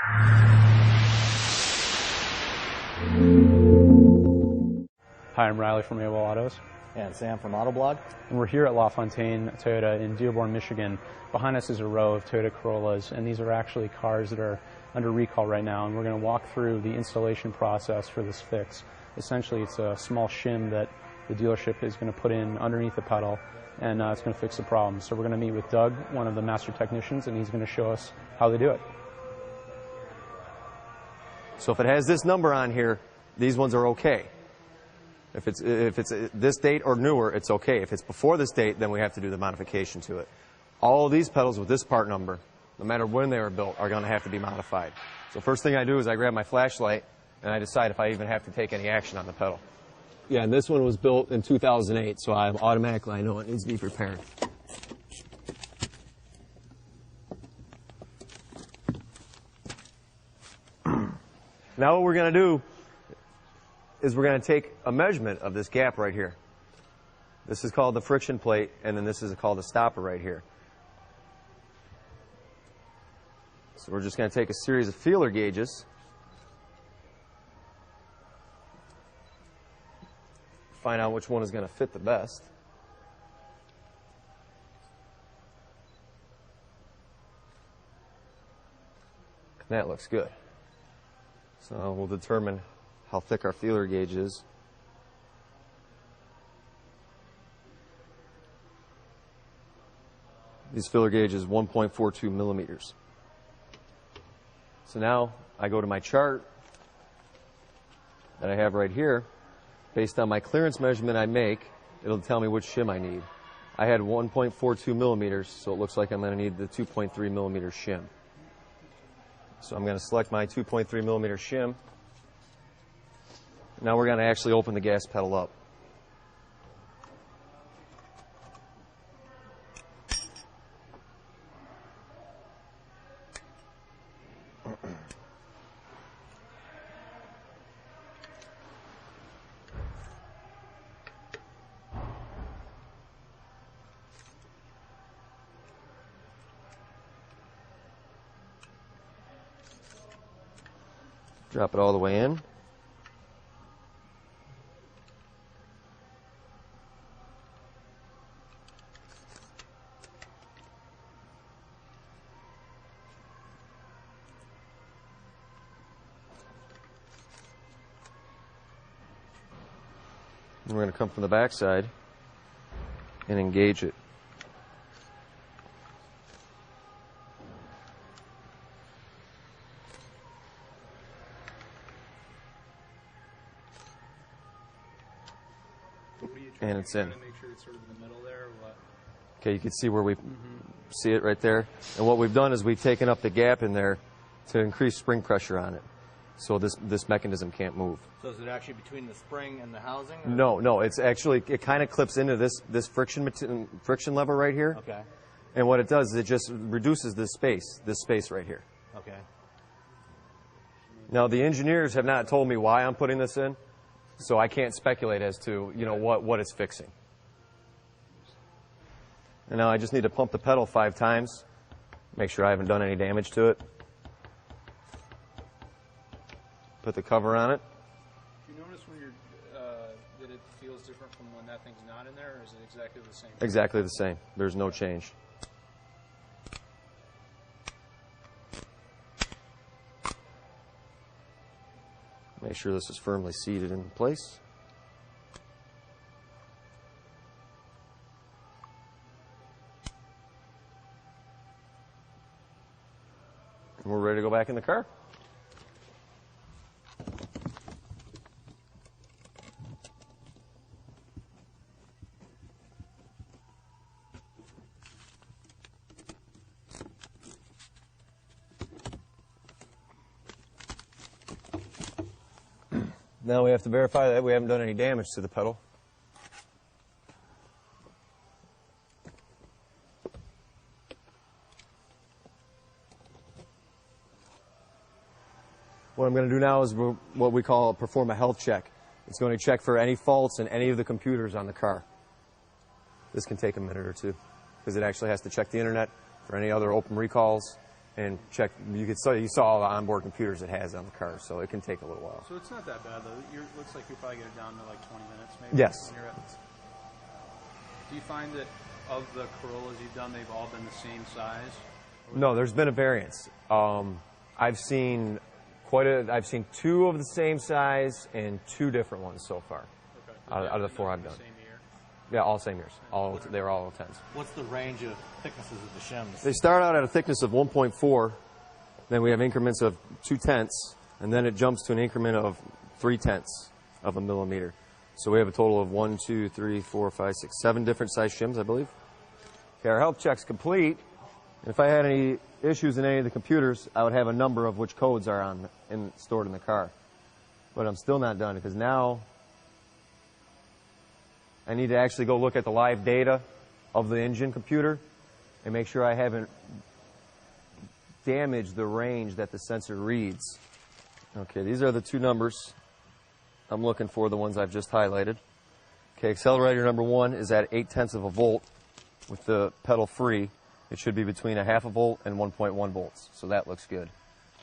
Hi, I'm Riley from AWOL Autos. And Sam from Autoblog. And we're here at LaFontaine Toyota in Dearborn, Michigan. Behind us is a row of Toyota Corollas, and these are actually cars that are under recall right now, and we're going to walk through the installation process for this fix. Essentially, it's a small shim that the dealership is going to put in underneath the pedal, and it's going to fix the problem. So we're going to meet with Doug, one of the master technicians, and he's going to show us how they do it. So if it has this number on here, these ones are okay. If it's this date or newer, it's okay. If it's before this date, then we have to do the modification to it. All of these pedals with this part number, no matter when they were built, are going to have to be modified. So first thing I do is I grab my flashlight and I decide if I even have to take any action on the pedal. Yeah, and this one was built in 2008, so I know it needs to be repaired. Now what we're going to do is we're going to take a measurement of this gap right here. This is called the friction plate, and then this is called the stopper right here. So we're just going to take a series of feeler gauges, find out which one is going to fit the best. And that looks good. So we'll determine how thick our feeler gauge is. This feeler gauge is 1.42 millimeters. So now I go to my chart that I have right here. Based on my clearance measurement I make, it'll tell me which shim I need. I had 1.42 millimeters, so it looks like I'm going to need the 2.3 millimeter shim. So I'm going to select my 2.3 millimeter shim. Now we're going to actually open the gas pedal up. Drop it all the way in. And we're going to come from the back side and engage it. And it's in. Make sure it's sort of in the middle there, or what? Okay, you can see where we see it right there. And what we've done is we've taken up the gap in there to increase spring pressure on it, so this mechanism can't move. So is it actually between the spring and the housing? Or? No, it's actually, it kind of clips into this friction lever right here. Okay. And what it does is it just reduces this space right here. Okay. Now the engineers have not told me why I'm putting this in, so I can't speculate as to what it's fixing. And now I just need to pump the pedal 5 times, make sure I haven't done any damage to it. Put the cover on it. Do you notice when you're that it feels different from when that thing's not in there, or is it exactly the same? Exactly the same. There's no change. Make sure this is firmly seated in place. And we're ready to go back in the car. Now we have to verify that we haven't done any damage to the pedal. What I'm going to do now is what we call perform a health check. It's going to check for any faults in any of the computers on the car. This can take a minute or two because it actually has to check the internet for any other open recalls and check. You saw all the onboard computers it has on the car, so it can take a little while. So it's not that bad, though. Looks like you'll probably get it down to like 20 minutes, maybe. Yes. Do you find that of the Corollas you've done, they've all been the same size? No, there's been a variance. I've seen two of the same size and two different ones so far. Okay. Out of the four I've done. Same year? Yeah, all same years. They were all 10s. What's the range of thicknesses of the shims? They start out at a thickness of 1.4, then we have increments of 0.2, and then it jumps to an increment of 0.3 of a millimeter. So we have a total of 1, 2, 3, 4, 5, 6, 7 different size shims, I believe. Okay, our health check's complete. If I had any issues in any of the computers, I would have a number of which codes are stored in the car. But I'm still not done because now I need to actually go look at the live data of the engine computer and make sure I haven't damaged the range that the sensor reads. Okay, these are the two numbers I'm looking for, the ones I've just highlighted. Okay, accelerator number 1 is at 0.8 of a volt with the pedal free. It should be between 0.5 volt and 1.1 volts, so that looks good.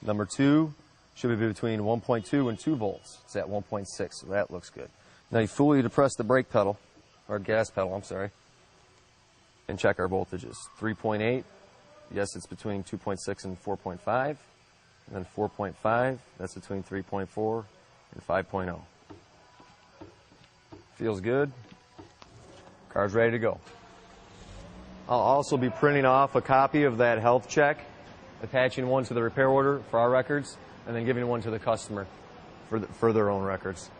Number 2 should be between 1.2 and 2 volts. It's at 1.6, so that looks good. Now you fully depress the brake pedal, or gas pedal, I'm sorry, and check our voltages. 3.8, yes, it's between 2.6 and 4.5, and then 4.5, that's between 3.4 and 5.0. Feels good. Car's ready to go. I'll also be printing off a copy of that health check, attaching one to the repair order for our records, and then giving one to the customer for their own records.